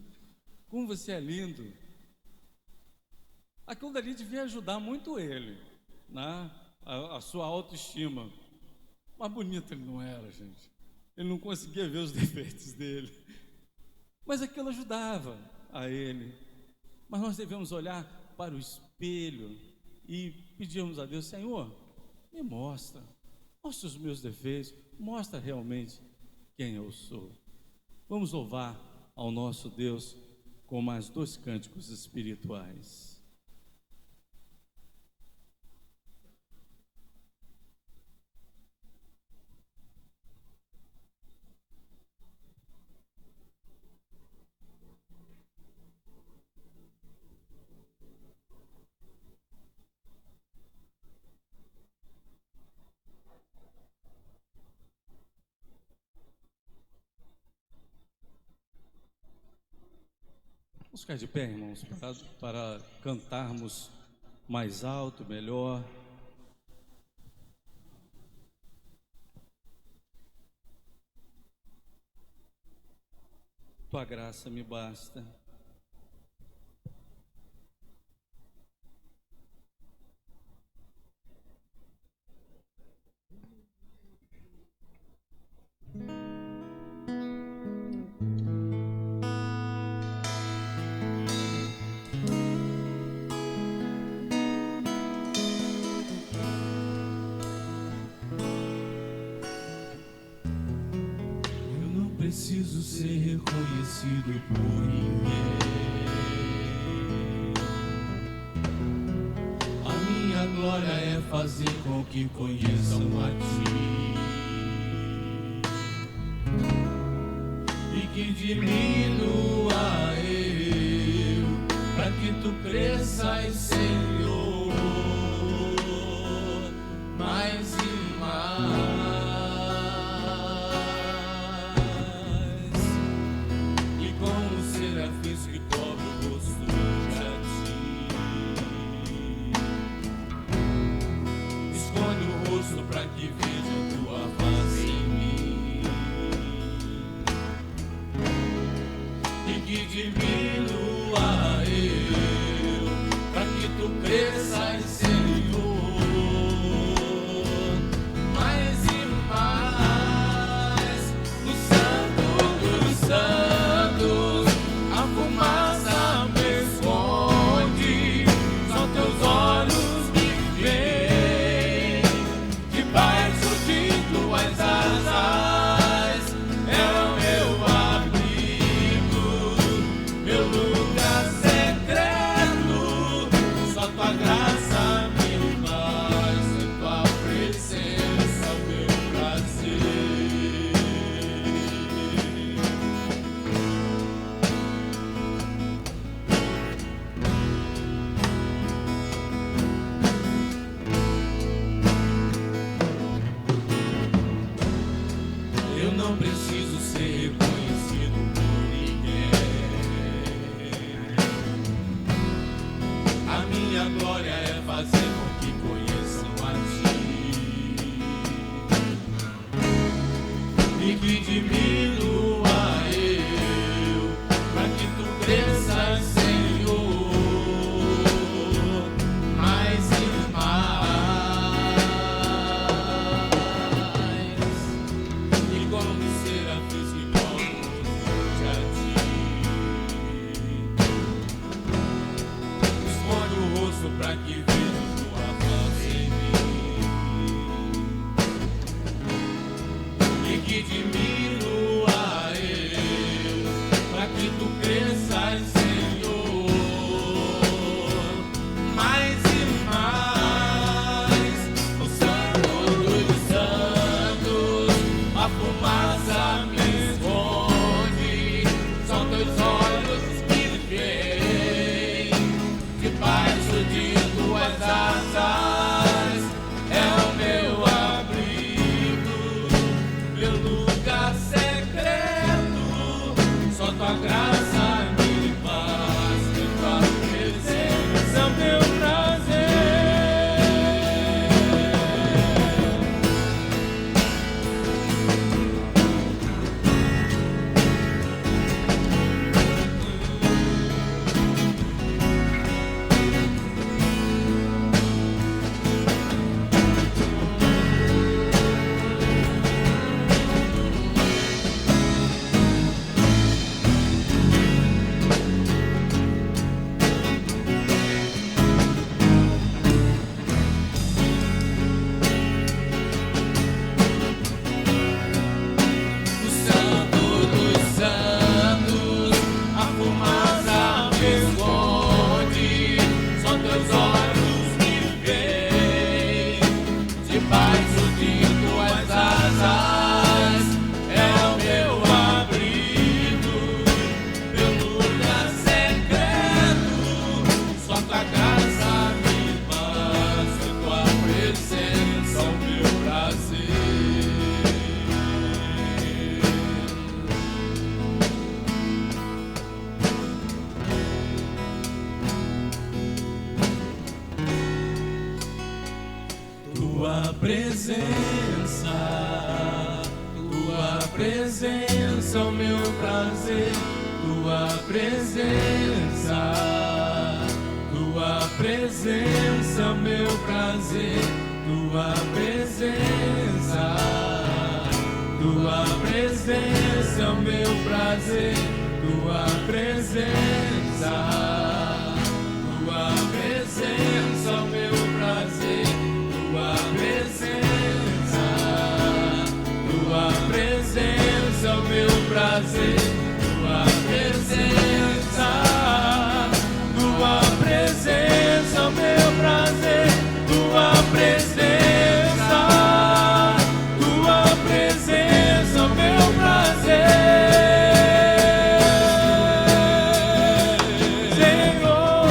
[SPEAKER 1] como você é lindo. Aquilo dali devia ajudar muito ele, né, a sua autoestima. Mas bonito ele não era, gente. Ele não conseguia ver os defeitos dele, mas aquilo ajudava a ele. Mas nós devemos olhar para o espelho e pedirmos a Deus: Senhor, me mostra os meus defeitos, mostra realmente quem eu sou. Vamos louvar ao nosso Deus com mais 2 cânticos espirituais. Vamos ficar de pé, irmãos, para cantarmos mais alto, melhor. Tua graça me basta.
[SPEAKER 3] Preciso ser reconhecido por ninguém. A minha glória é fazer com que conheçam a Ti e que diminua eu, para que Tu cresças, Senhor, mais e mais. Que cobre o rosto de Ti, esconde o rosto para que veja Tua face em mim e que diminua eu, para que Tu cresças, Senhor, mais e mais. No Santo dos Santos a fumaça me esconde, só Teus olhos me veem, debaixo de Tuas asas é o meu abrigo, meu lugar secreto, só Tua graça me basta, Tua presença o meu prazer. Eu não preciso ser reconhecido por ninguém. A minha glória é fazer com que conheçam a Ti e que diminua eu, para que Tu cresças, Senhor, mais e mais. E como serafins que cobrem o rosto de Ti, esconde o rosto para que veja Tua face em mim e que diminua eu, para que Tu cresças, Senhor, mais tua presença, o meu prazer, tua presença, meu prazer, tua presença, meu prazer, tua presença, meu prazer, tua presença, meu prazer, tua presença, meu prazer, tua presença, meu prazer, Senhor,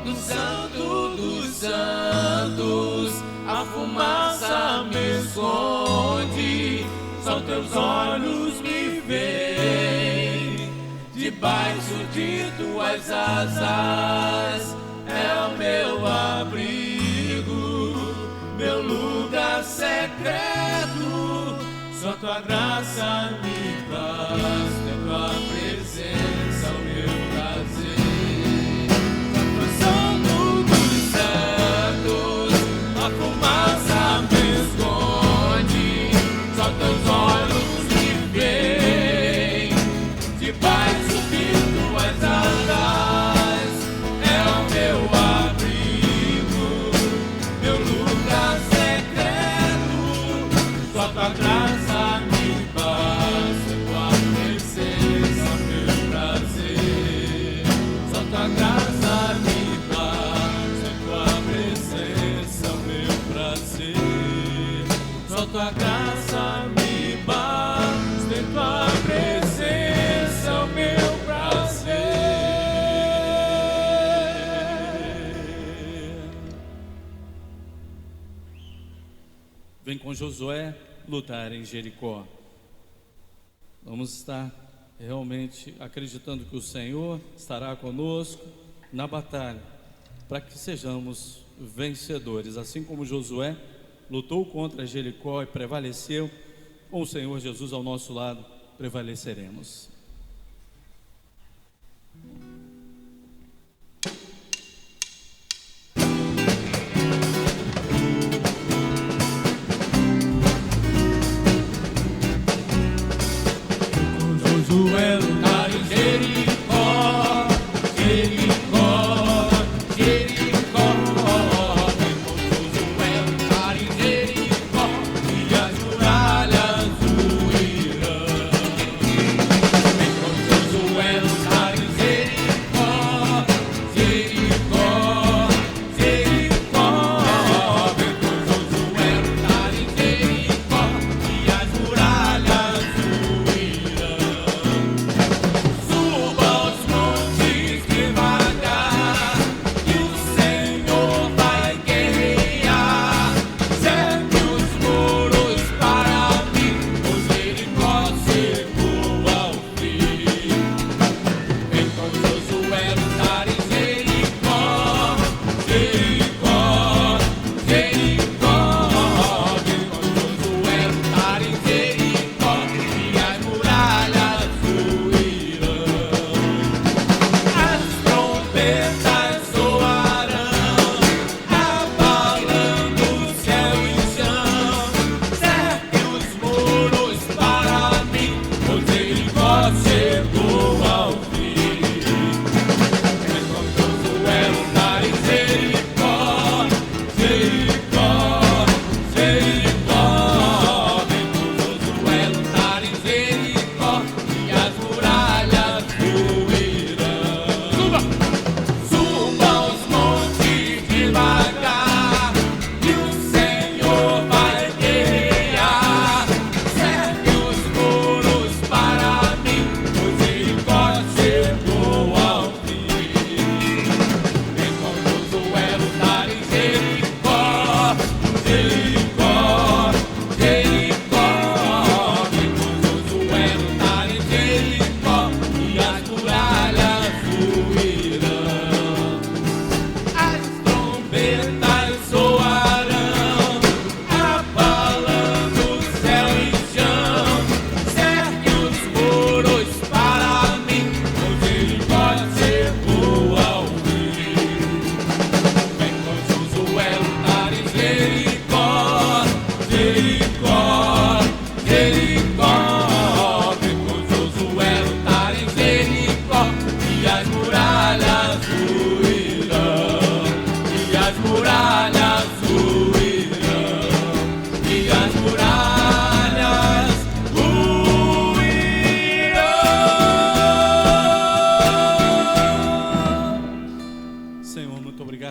[SPEAKER 3] do Santo dos Santos, a fumaça me esconde, só teus olhos me veem, debaixo de tuas asas é o meu abrigo, meu lugar secreto, só tua graça me basta, tua presença, o meu prazer. Santo, Santo dos Santos, a fumaça me esconde, só teus olhos me veem, debaixo de tuas asas é o meu abrigo, meu lugar secreto, só tua graça me basta, tua presença, meu prazer, só tua graça me basta, tua presença, meu prazer, só tua graça me basta, tua presença, meu prazer.
[SPEAKER 1] Vem com Josué lutar em Jericó. Vamos estar realmente acreditando que o Senhor estará conosco na batalha, para que sejamos vencedores. Assim como Josué lutou contra Jericó e prevaleceu, com o Senhor Jesus ao nosso lado, prevaleceremos.
[SPEAKER 3] Josué lutar em Jericó, Jericó, Jericó. Vem com Josué lutar em Jericó, e as muralhas ruirão.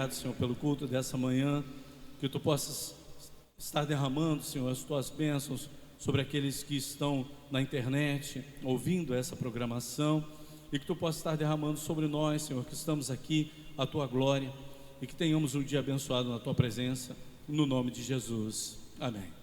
[SPEAKER 1] obrigado, Senhor, pelo culto dessa manhã, que Tu possas estar derramando, Senhor, as Tuas bênçãos sobre aqueles que estão na internet, ouvindo essa programação, e que Tu possas estar derramando sobre nós, Senhor, que estamos aqui, a Tua glória, e que tenhamos um dia abençoado na Tua presença, no nome de Jesus. Amém.